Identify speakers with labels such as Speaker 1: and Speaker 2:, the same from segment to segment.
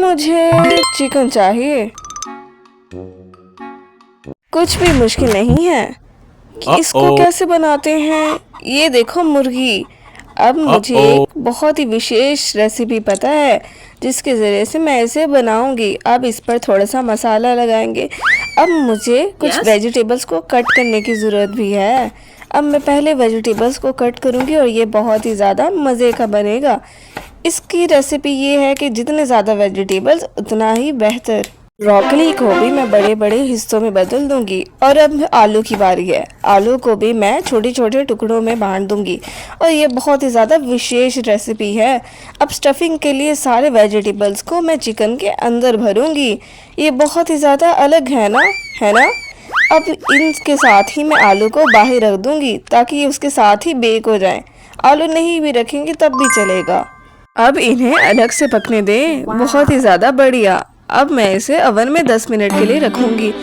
Speaker 1: मुझे चिकन चाहिए। कुछ भी मुश्किल नहीं है कि इसको कैसे बनाते हैं। ये देखो मुर्गी। अब मुझे एक बहुत ही विशेष रेसिपी पता है जिसके ज़रिए से मैं इसे बनाऊंगी। अब इस पर थोड़ा सा मसाला लगाएंगे। अब मुझे कुछ वेजिटेबल्स को कट करने की ज़रूरत भी है। अब मैं पहले वेजिटेबल्स को कट करूंगी और ये बहुत ही ज़्यादा मज़े का बनेगा। इसकी रेसिपी ये है कि जितने ज़्यादा वेजिटेबल्स उतना ही बेहतर। ब्रोकली को भी मैं बड़े बड़े हिस्सों में बदल दूंगी। और अब आलू की बारी है। आलू को भी मैं छोटे छोटे टुकड़ों में बांट दूंगी और ये बहुत ही ज़्यादा विशेष रेसिपी है। अब स्टफिंग के लिए सारे वेजिटेबल्स को मैं चिकन के अंदर भरूंगी। ये बहुत ही ज़्यादा अलग है ना, है ना। अब इनके साथ ही मैं आलू को बाहर रख दूंगी ताकि ये उसके साथ ही बेक हो जाएं। आलू नहीं भी रखेंगे तब भी चलेगा। अब इन्हें अलग से पकने दें। बहुत ही ज़्यादा बढ़िया। अब मैं इसे ओवन में 10 मिनट के लिए रखूंगी।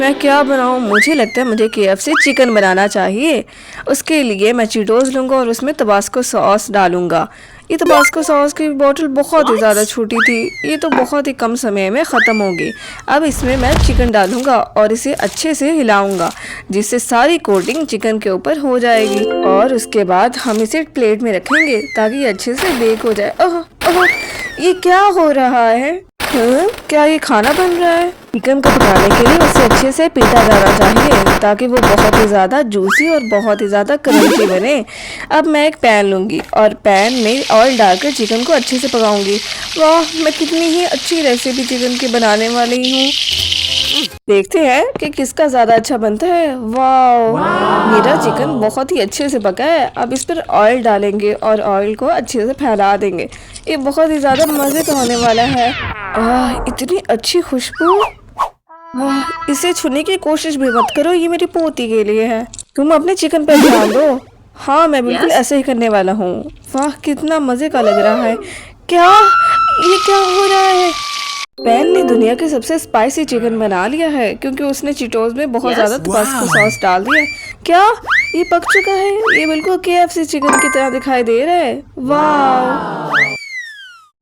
Speaker 1: मैं क्या बनाऊं? मुझे लगता है मुझे KFC चिकन बनाना चाहिए। उसके लिए मैं चीटोस लूँगा और उसमें तबास्को सॉस डालूंगा। ये तबास्को सॉस की बोतल बहुत ही ज़्यादा छोटी थी। ये तो बहुत ही कम समय में ख़त्म होगी। अब इसमें मैं चिकन डालूंगा और इसे अच्छे से हिलाऊंगा जिससे सारी कोटिंग चिकन के ऊपर हो जाएगी। और उसके बाद हम इसे प्लेट में रखेंगे ताकि अच्छे से बेक हो जाए। ओह ओह, ये क्या हो रहा है? क्या ये खाना बन रहा है? चिकन को पकाने के लिए उसे अच्छे से पीटा जाना चाहिए ताकि वो बहुत ही ज़्यादा जूसी और बहुत ही ज़्यादा क्रंची बने। अब मैं एक पैन लूँगी और पैन में ऑयल डालकर चिकन को अच्छे से पकाऊंगी। वाह, मैं कितनी ही अच्छी रेसिपी चिकन की बनाने वाली हूँ। देखते हैं कि किसका ज़्यादा अच्छा बनता है। वाह, मेरा चिकन बहुत ही अच्छे से पका है। अब इस पर ऑयल डालेंगे और ऑयल को अच्छे से फैला देंगे। ये बहुत ही ज़्यादा मज़े का होने वाला है। इतनी अच्छी खुशबू। इसे छूने की कोशिश भी मत करो, ये मेरी पोती के लिए है। तुम अपने चिकन पर ध्यान दो। हाँ, मैं बिल्कुल ऐसे ही करने वाला हूँ। वाह, कितना मज़े का लग रहा है। क्या ये क्या हो रहा है? पैन ने दुनिया के सबसे स्पाइसी चिकन बना लिया है क्योंकि उसने चीटोस में बहुत ज़्यादा तबास्को सॉस डाल दिया है। क्या ये पक चुका है? ये बिल्कुल KFC चिकन की तरह दिखाई दे रहा है। वाह,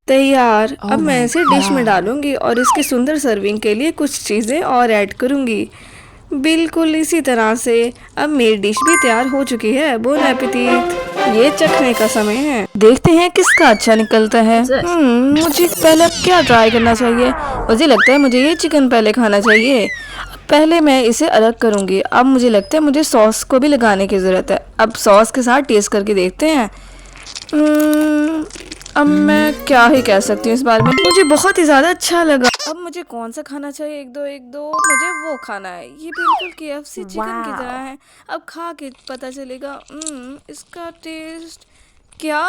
Speaker 1: तैयार। अब मैं इसे डिश में डालूंगी और इसकी सुंदर सर्विंग के लिए कुछ चीज़ें और ऐड करूंगी। बिल्कुल इसी तरह से अब मेरी डिश भी तैयार हो चुकी है। Bone appétit. ये चखने का समय है। देखते हैं किसका अच्छा निकलता है। मुझे पहले क्या ट्राई करना चाहिए? मुझे लगता है मुझे ये चिकन पहले खाना चाहिए। पहले मैं इसे अलग करूंगी। अब मुझे लगता है मुझे सॉस को भी लगाने की ज़रूरत है। अब सॉस के साथ टेस्ट करके देखते हैं। अब मैं क्या ही कह सकती हूँ इस बारे में। मुझे बहुत ही ज़्यादा अच्छा लगा। अब मुझे कौन सा खाना चाहिए? एक दो मुझे वो खाना है। ये बिल्कुल KFC चिकन की तरह है। अब खा के पता चलेगा। इसका टेस्ट क्या?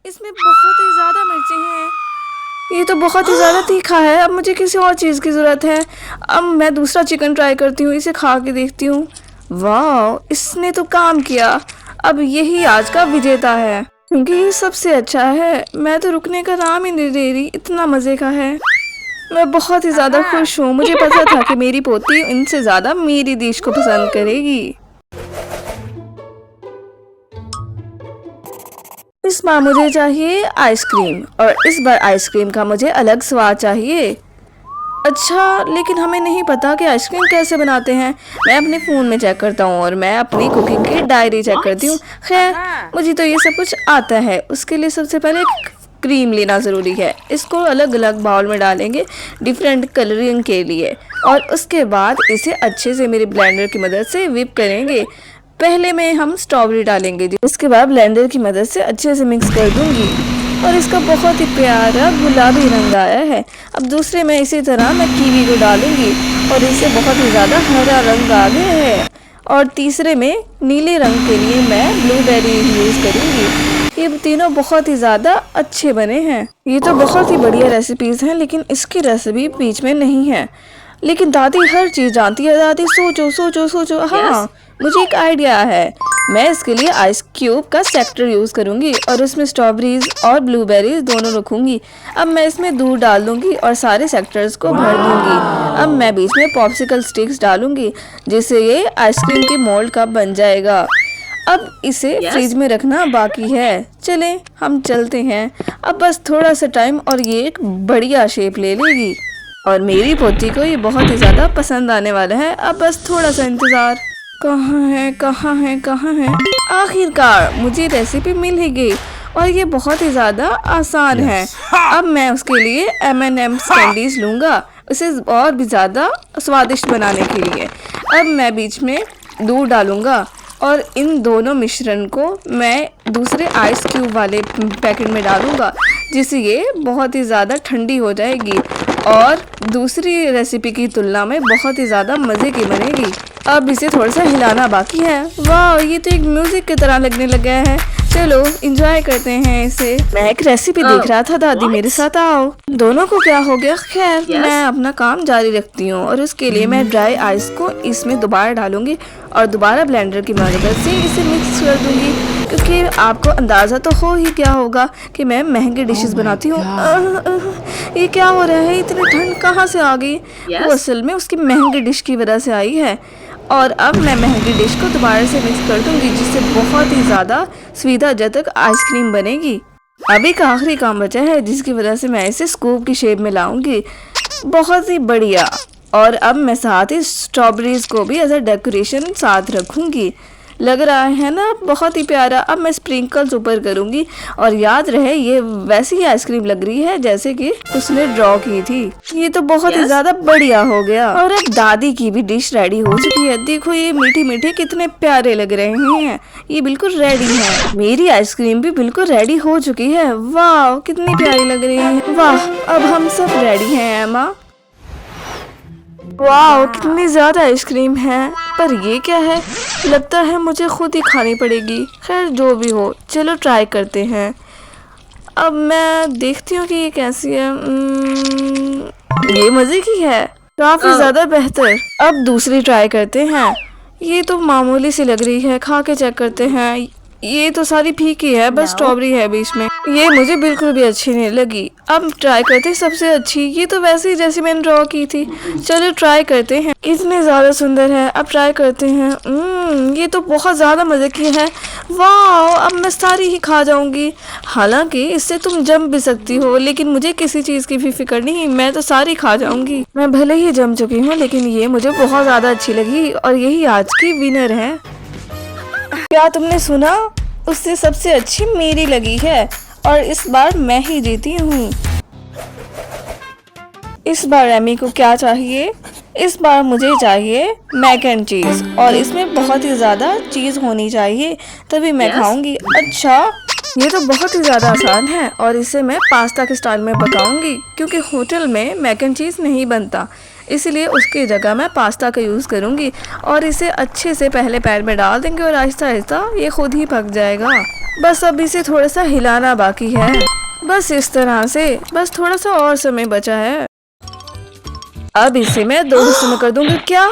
Speaker 1: इसमें बहुत ही ज़्यादा मिर्चें हैं। ये तो बहुत ही ज़्यादा तीखा है। अब मुझे किसी और चीज़ की ज़रूरत है। अब मैं दूसरा चिकन ट्राई करती हूँ। इसे खा के देखती हूँ। वाह, इसने तो काम किया। अब यही आज का विजेता है क्योंकि ये सबसे अच्छा है। मैं तो रुकने का नाम ही नहीं ले रही, इतना मज़े का है। मैं बहुत ही ज़्यादा खुश हूँ। मुझे पता था कि मेरी पोती इनसे ज़्यादा मेरी डिश को पसंद करेगी। इस बार मुझे चाहिए आइसक्रीम और इस बार आइसक्रीम का मुझे अलग स्वाद चाहिए। अच्छा, लेकिन हमें नहीं पता कि आइसक्रीम कैसे बनाते हैं। मैं अपने फ़ोन में चेक करता हूँ और मैं अपनी कुकिंग की डायरी चेक करती हूँ। खैर, मुझे तो ये सब कुछ आता है। उसके लिए सबसे पहले क्रीम लेना ज़रूरी है। इसको अलग अलग बाउल में डालेंगे डिफरेंट कलरिंग के लिए और उसके बाद इसे अच्छे से मेरे ब्लेंडर की मदद से व्हिप करेंगे। पहले में हम स्ट्रॉबेरी डालेंगे, उसके बाद ब्लेंडर की मदद से अच्छे से मिक्स कर दूँगी और इसका बहुत ही प्यारा गुलाबी रंग आया है। अब दूसरे में इसी तरह मैं कीवी को डालूंगी और इससे बहुत ही ज़्यादा हरा रंग आ गया है। और तीसरे में नीले रंग के लिए मैं ब्लूबेरी यूज़ करूंगी। ये तीनों बहुत ही ज़्यादा अच्छे बने हैं। ये तो बहुत ही बढ़िया रेसिपीज़ हैं लेकिन इसकी रेसिपी बीच में नहीं है। लेकिन दादी हर चीज़ जानती है। दादी सोचो सोचो सोचो। हाँ, मुझे एक आइडिया है। मैं इसके लिए आइस क्यूब का सेक्टर यूज़ करूँगी और उसमें स्ट्रॉबेरीज और ब्लूबेरीज दोनों रखूँगी। अब मैं इसमें दूध डाल दूँगी और सारे सेक्टर्स को भर दूँगी। अब मैं बीच में पॉप्सिकल स्टिक्स डालूँगी जिससे ये आइसक्रीम की मोल्ड कप बन जाएगा। अब इसे फ्रिज में रखना बाकी है। चलें हम चलते हैं। अब बस थोड़ा सा टाइम और ये एक बढ़िया शेप ले लेगी और मेरी पोती को ये बहुत ही ज्यादा पसंद आने वाला है। अब बस थोड़ा सा इंतजार। कहाँ है कहाँ है कहाँ है? आखिरकार मुझे रेसिपी मिल ही गई और ये बहुत ही ज्यादा आसान है। अब मैं उसके लिए M&M's कैंडीज लूंगा उसे और भी ज्यादा स्वादिष्ट बनाने के लिए। अब मैं बीच में दूध डालूंगा और इन दोनों मिश्रण को मैं दूसरे आइस क्यूब वाले पैकेट में डालूंगा जिससे ये बहुत ही ज़्यादा ठंडी हो जाएगी और दूसरी रेसिपी की तुलना में बहुत ही ज़्यादा मज़े की बनेगी। अब इसे थोड़ा सा हिलाना बाकी है। वाह, ये तो एक म्यूजिक की तरह लगने लग गया है। चलो एंजॉय करते हैं इसे। मैं एक रेसिपी देख रहा था, दादी मेरे साथ आओ। दोनों को क्या हो गया? खैर मैं अपना काम जारी रखती हूँ और उसके लिए मैं ड्राई आइस को इसमें दोबारा डालूंगी और दोबारा ब्लेंडर की मदद से इसे मिक्स कर दूंगी क्योंकि आपको अंदाजा तो हो ही क्या होगा कि मैं महंगी डिशेस बनाती हूँ। ये क्या हो रहा है? इतनी ठंड कहाँ से आ गई? वो असल में उसकी महंगी डिश की वजह से आई है। और अब मैं महंगी डिश को दोबारा से मिक्स कर दूंगी जिससे बहुत ही ज़्यादा सुविधाजनक आइसक्रीम बनेगी। अब एक आखिरी काम बचा है जिसकी वजह से मैं इसे स्कूप की शेप में लाऊंगी। बहुत ही बढ़िया। और अब मैं साथ ही स्ट्रॉबेरीज को भी एज अ डेकोरेशन साथ रखूंगी। लग रहा है ना बहुत ही प्यारा। अब मैं स्प्रिंकल्स ऊपर करूंगी और याद रहे ये वैसी ही आइसक्रीम लग रही है जैसे कि उसने ड्रॉ की थी। ये तो बहुत ही ज्यादा बढ़िया हो गया। और अब दादी की भी डिश रेडी हो चुकी है। देखो ये मीठे मीठे कितने प्यारे लग रहे हैं। ये बिल्कुल रेडी है। मेरी आइसक्रीम भी बिल्कुल रेडी हो चुकी है। वाह कितनी प्यारी लग रही है। वाह अब हम सब रेडी हैं एमा। वाह कितनी ज्यादा आइसक्रीम है। पर ये क्या है? लगता है मुझे खुद ही खानी पड़ेगी। खैर जो भी हो चलो ट्राई करते हैं। अब मैं देखती हूँ कि ये कैसी है। ये मजे की है, काफी ज्यादा बेहतर। अब दूसरी ट्राई करते हैं। ये तो मामूली सी लग रही है, खा के चेक करते हैं। ये तो सारी फीकी है, बस स्ट्रॉबेरी है बीच में। ये मुझे बिल्कुल भी अच्छी नहीं लगी। अब ट्राई करते हैं सबसे अच्छी। ये तो वैसे ही जैसी मैंने ड्रॉ की थी। चलो ट्राई करते हैं। इतने ज्यादा सुंदर है। अब ट्राई करते हैं। ये तो बहुत ज्यादा मजे की है। वाह अब मैं सारी ही खा जाऊंगी। हालांकि इससे तुम जम भी सकती हो लेकिन मुझे किसी चीज की भी फिक्र नहीं, मैं तो सारी खा जाऊंगी। मैं भले ही जम चुकी हूँ लेकिन ये मुझे बहुत ज्यादा अच्छी लगी और यही आज की विनर है। क्या तुमने सुना? उससे सबसे अच्छी मेरी लगी है और इस बार मैं ही जीती हूँ। इस बार एमी को क्या चाहिए? इस बार मुझे चाहिए मैक एंड चीज और इसमें बहुत ही ज्यादा चीज होनी चाहिए तभी मैं खाऊंगी। अच्छा ये तो बहुत ही ज्यादा आसान है और इसे मैं पास्ता के स्टाइल में पकाऊंगी क्योंकि होटल में मैक एंड चीज नहीं बनता, इसलिए उसकी जगह मैं पास्ता का यूज़ करूँगी और इसे अच्छे से पहले पैन में डाल देंगे और आहिस्ता आहिस्ता ये खुद ही पक जाएगा। बस अब इसे थोड़ा सा हिलाना बाकी है। बस इस तरह से। बस थोड़ा सा और समय बचा है। अब इसे मैं 2 हिस्सों में कर दूंगी। क्या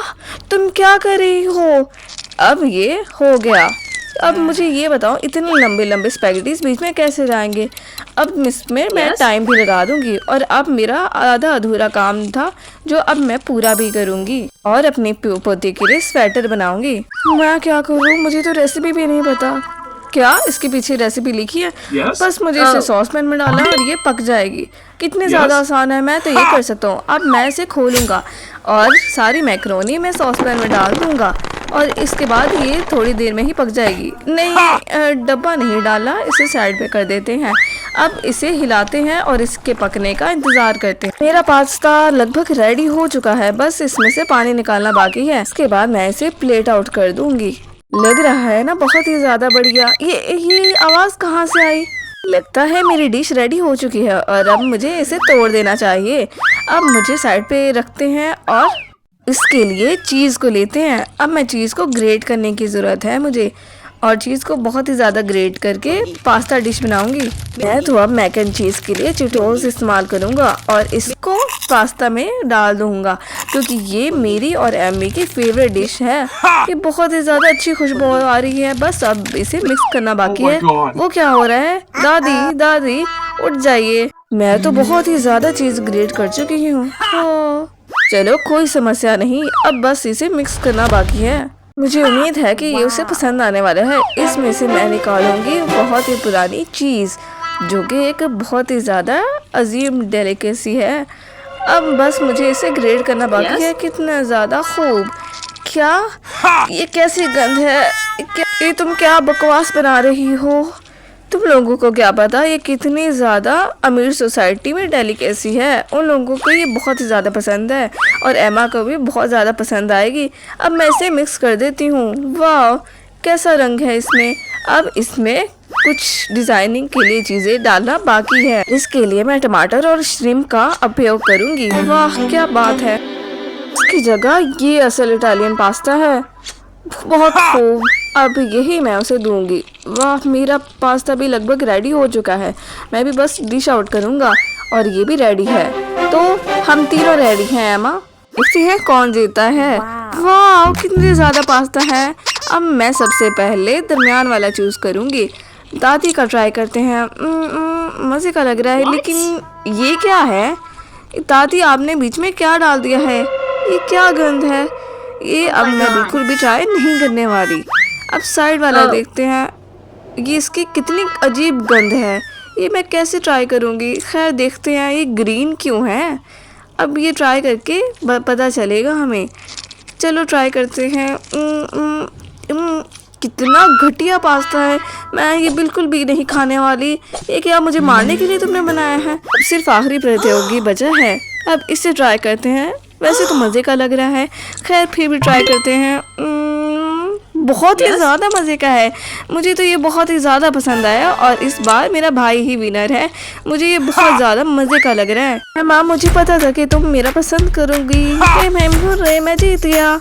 Speaker 1: तुम क्या कर रही हो? अब ये हो गया। अब मुझे ये बताओ इतने लंबे लंबे स्पैगेटीज बीच में कैसे जाएंगे? अब इसमें मैं टाइम भी लगा दूंगी और अब मेरा आधा अधूरा काम था जो अब मैं पूरा भी करूंगी और अपने पोते के लिए स्वेटर बनाऊंगी। मैं क्या करूं? मुझे तो रेसिपी भी नहीं पता। क्या इसके पीछे रेसिपी लिखी है? बस मुझे इसे सॉस पैन में डालना और ये पक जाएगी। कितने ज्यादा आसान है, मैं तो ये कर सकता हूँ। अब मैं इसे खोलूंगा और सारी मैक्रोनी मैं सॉस पैन में डाल दूंगा और इसके बाद ये थोड़ी देर में ही पक जाएगी। नहीं डब्बा नहीं डाला, इसे साइड पे कर देते हैं। अब इसे हिलाते हैं और इसके पकने का इंतजार करते हैं। मेरा पास्ता लगभग रेडी हो चुका है, बस इसमें से पानी निकालना बाकी है। इसके बाद मैं इसे प्लेट आउट कर दूंगी। लग रहा है ना बहुत ही ज्यादा बढ़िया। ये आवाज कहाँ से आई? लगता है मेरी डिश रेडी हो चुकी है और अब मुझे इसे तोड़ देना चाहिए। अब मुझे साइड पे रखते हैं और इसके लिए चीज़ को लेते हैं। अब मैं चीज़ को ग्रेट करने की ज़रूरत है मुझे और चीज़ को बहुत ही ज़्यादा ग्रेट करके पास्ता डिश बनाऊंगी। मैं तो अब मैक एंड चीज़ के लिए चिटोस इस्तेमाल करूंगा और इसको पास्ता में डाल दूंगा क्योंकि ये मेरी और एमी की फेवरेट डिश है। ये बहुत ही ज़्यादा अच्छी खुशबू आ रही है। बस अब इसे मिक्स करना बाकी है। वो क्या हो रहा है? दादी दादी उठ जाइए। मैं तो बहुत ही ज़्यादा चीज़ ग्रेट कर चुकी हूँ। चलो कोई समस्या नहीं, अब बस इसे मिक्स करना बाकी है। मुझे उम्मीद है कि ये उसे पसंद आने वाला है। इसमें से मैं निकालूंगी बहुत ही पुरानी चीज़ जो कि एक बहुत ही ज़्यादा अजीम डेलिकेसी है। अब बस मुझे इसे ग्रेड करना बाकी है। कितना ज़्यादा खूब। क्या ये कैसी गंध है? ये तुम क्या बकवास बना रही हो? तुम लोगों को क्या पता ये कितनी ज़्यादा अमीर सोसाइटी में डेलिकेसी है। उन लोगों को ये बहुत ही ज़्यादा पसंद है और एमा को भी बहुत ज़्यादा पसंद आएगी। अब मैं इसे मिक्स कर देती हूँ। वाह कैसा रंग है इसमें। अब इसमें कुछ डिज़ाइनिंग के लिए चीज़ें डालना बाकी है। इसके लिए मैं टमाटर और श्रिम्प का उपयोग करूँगी। वाह क्या बात है। इसकी जगह ये असल इटालियन पास्ता है। बहुत खूब। अब यही मैं उसे दूंगी। वाह मेरा पास्ता भी लगभग रेडी हो चुका है। मैं भी बस डिश आउट करूंगा और ये भी रेडी है। तो हम तीनों रेडी हैं एमा। देखते हैं कौन जीता है। वाह कितनी ज़्यादा पास्ता है। अब मैं सबसे पहले दरमियान वाला चूज करूंगी। दादी का ट्राई करते हैं। मज़े का लग रहा है लेकिन ये क्या है? दादी आपने बीच में क्या डाल दिया है? ये क्या गंध है? ये अब मैं बिल्कुल भी ट्राई नहीं करने वाली। अब साइड वाला देखते हैं। ये इसकी कितनी अजीब गंध है। ये मैं कैसे ट्राई करूँगी? खैर देखते हैं ये ग्रीन क्यों है। अब ये ट्राई करके पता चलेगा हमें। चलो ट्राई करते हैं। कितना घटिया पास्ता है। मैं ये बिल्कुल भी नहीं खाने वाली। ये क्या मुझे मारने के लिए तुमने बनाया है? अब सिर्फ आखिरी प्रतियोगी बचा है। अब इसे ट्राई करते हैं। वैसे तो मज़े का लग रहा है। खैर फिर भी ट्राई करते हैं। बहुत ही ज़्यादा मज़े का है। मुझे तो ये बहुत ही ज़्यादा पसंद आया और इस बार मेरा भाई ही विनर है। मुझे ये बहुत ज़्यादा मज़े का लग रहा है। माँ मुझे पता था कि तुम मेरा पसंद करोगी। मैं जीत गया।